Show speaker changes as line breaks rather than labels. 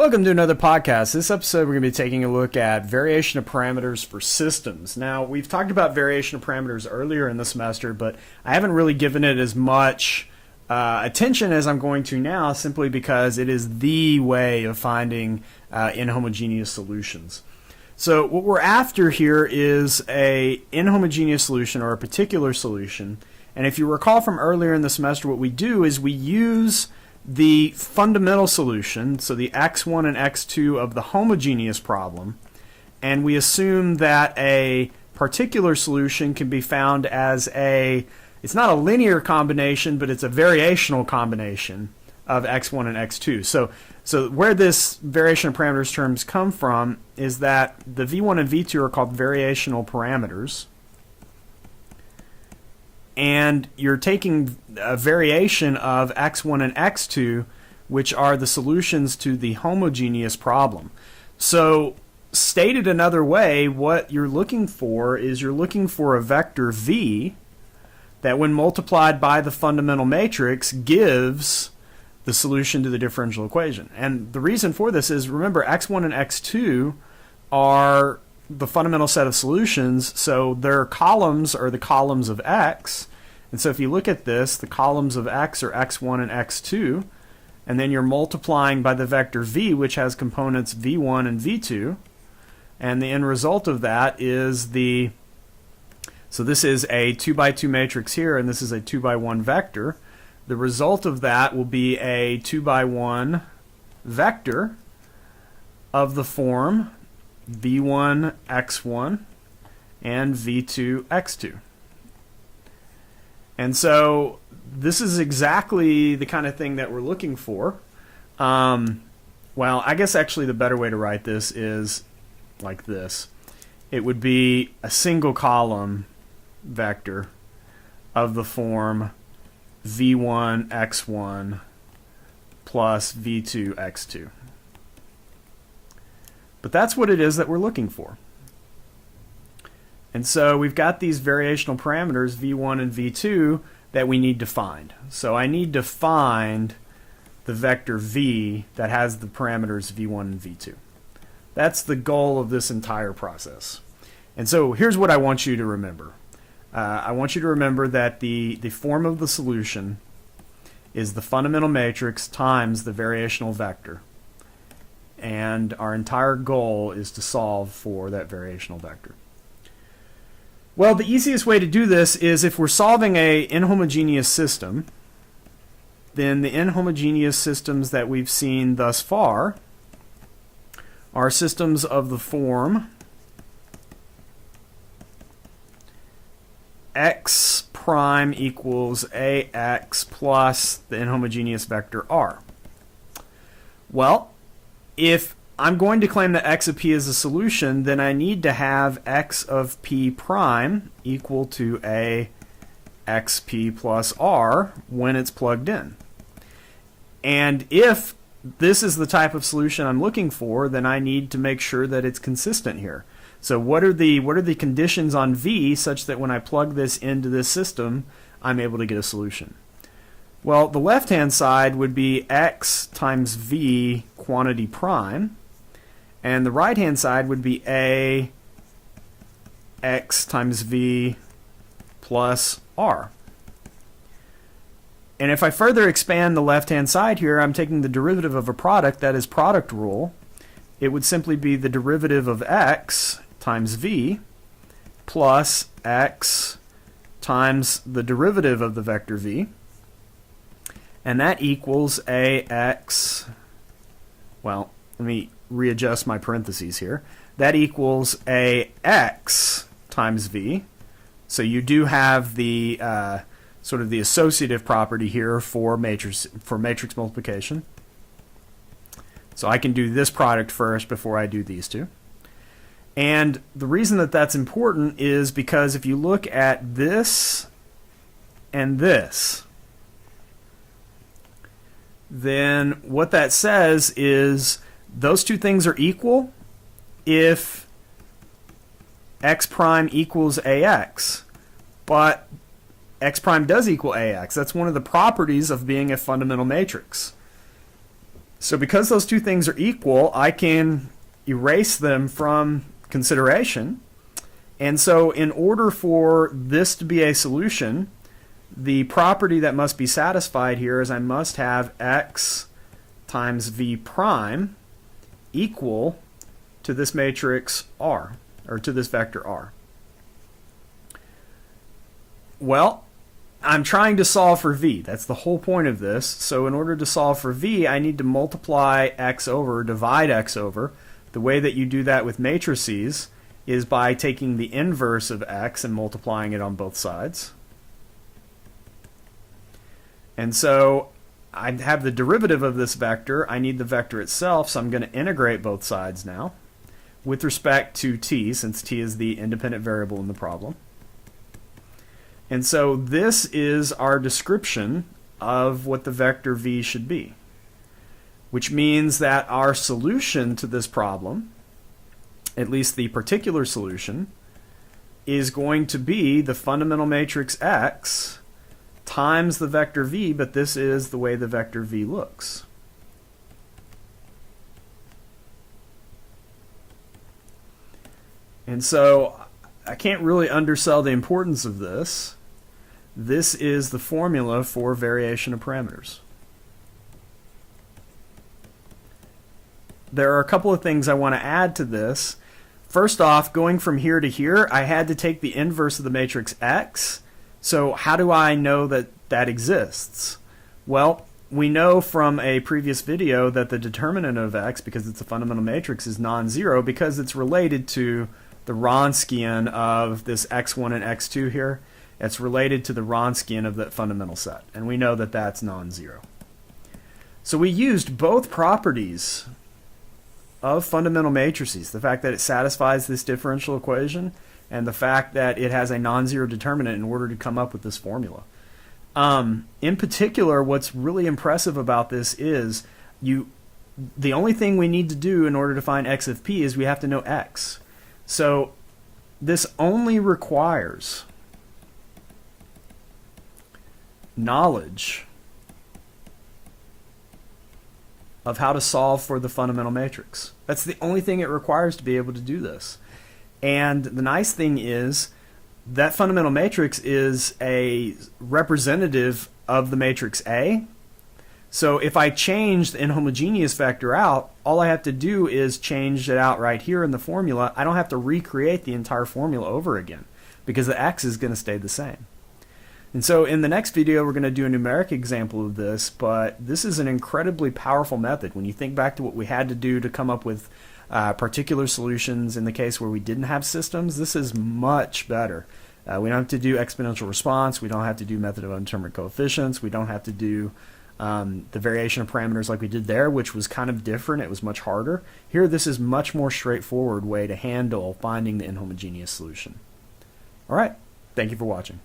Welcome to another podcast. This episode we're going to be taking a look at variation of parameters for systems. Now, we've talked about variation of parameters earlier in the semester, but I haven't really given it as much attention as I'm going to now, simply because it is the way of finding inhomogeneous solutions. So what we're after here is a inhomogeneous solution, or a particular solution. And if you recall from earlier in the semester, what we do is we use the fundamental solution, so the x1 and x2 of the homogeneous problem, and we assume that a particular solution can be found as it's not a linear combination, but it's a variational combination of x1 and x2. So where this variation of parameters terms come from is that the v1 and v2 are called variational parameters, and you're taking a variation of x1 and x2, which are the solutions to the homogeneous problem. So stated another way, what you're looking for is you're looking for a vector v that, when multiplied by the fundamental matrix, gives the solution to the differential equation. And the reason for this is, remember, x1 and x2 are the fundamental set of solutions, so their columns are the columns of x. And so if you look at this, the columns of x are x1 and x2, and then you're multiplying by the vector v, which has components v1 and v2, and the end result of that is so this is a 2 by 2 matrix here, and this is a 2 by 1 vector. The result of that will be a 2 by 1 vector of the form v1 x1 and v2 x2. And so this is exactly the kind of thing that we're looking for. Well, I guess actually the better way to write this is like this. It would be a single column vector of the form v1 x1 plus v2 x2. But that's what it is that we're looking for. And so we've got these variational parameters, v1 and v2, that we need to find. So I need to find the vector v that has the parameters v1 and v2. That's the goal of this entire process. And so here's what I want you to remember. I want you to remember that the form of the solution is the fundamental matrix times the variational vector. And our entire goal is to solve for that variational vector. Well, the easiest way to do this is, if we're solving a inhomogeneous system, then the inhomogeneous systems that we've seen thus far are systems of the form x prime equals ax plus the inhomogeneous vector r. Well, if I'm going to claim that x of p is a solution, then I need to have x of p prime equal to a xp plus r when it's plugged in. And if this is the type of solution I'm looking for, then I need to make sure that it's consistent here. So what are the conditions on v such that when I plug this into this system, I'm able to get a solution? Well, the left-hand side would be x times v quantity prime, and the right-hand side would be a x times v plus r. And if I further expand the left-hand side here, I'm taking the derivative of a product, that is product rule. It would simply be the derivative of x times v plus x times the derivative of the vector v. And that equals ax, well, let me readjust my parentheses here. That equals ax times v. So you do have the sort of the associative property here for matrix multiplication. So I can do this product first before I do these two. And the reason that that's important is because if you look at this and this, then what that says is those two things are equal if x prime equals ax. But x prime does equal ax. That's one of the properties of being a fundamental matrix. So because those two things are equal, I can erase them from consideration. And so in order for this to be a solution, the property that must be satisfied here is I must have x times v prime equal to this matrix R, or to this vector R. Well, I'm trying to solve for v. That's the whole point of this. So in order to solve for v, I need to multiply x over, divide x over. The way that you do that with matrices is by taking the inverse of x and multiplying it on both sides. And so I have the derivative of this vector. I need the vector itself, so I'm going to integrate both sides now with respect to t, since t is the independent variable in the problem. And so this is our description of what the vector v should be, which means that our solution to this problem, at least the particular solution, is going to be the fundamental matrix X times the vector v, but this is the way the vector v looks. And so I can't really undersell the importance of this. This is the formula for variation of parameters. There are a couple of things I want to add to this. First off, going from here to here, I had to take the inverse of the matrix X. So how do I know that that exists? Well, we know from a previous video that the determinant of X, because it's a fundamental matrix, is non-zero because it's related to the Wronskian of this x1 and x2 here. It's related to the Wronskian of that fundamental set, and we know that that's non-zero. So we used both properties of fundamental matrices, the fact that it satisfies this differential equation and the fact that it has a non-zero determinant, in order to come up with this formula. In particular, what's really impressive about this is the only thing we need to do in order to find x of p is we have to know x. So this only requires knowledge of how to solve for the fundamental matrix. That's the only thing it requires to be able to do this. And the nice thing is that fundamental matrix is a representative of the matrix A. So if I change the inhomogeneous vector out, all I have to do is change it out right here in the formula. I don't have to recreate the entire formula over again because the x is going to stay the same. And so in the next video, we're going to do a numeric example of this, but this is an incredibly powerful method. When you think back to what we had to do to come up with particular solutions in the case where we didn't have systems, this is much better. We don't have to do exponential response. We don't have to do method of undetermined coefficients. We don't have to do the variation of parameters like we did there, which was kind of different. It was much harder. Here, this is much more straightforward way to handle finding the inhomogeneous solution. All right. Thank you for watching.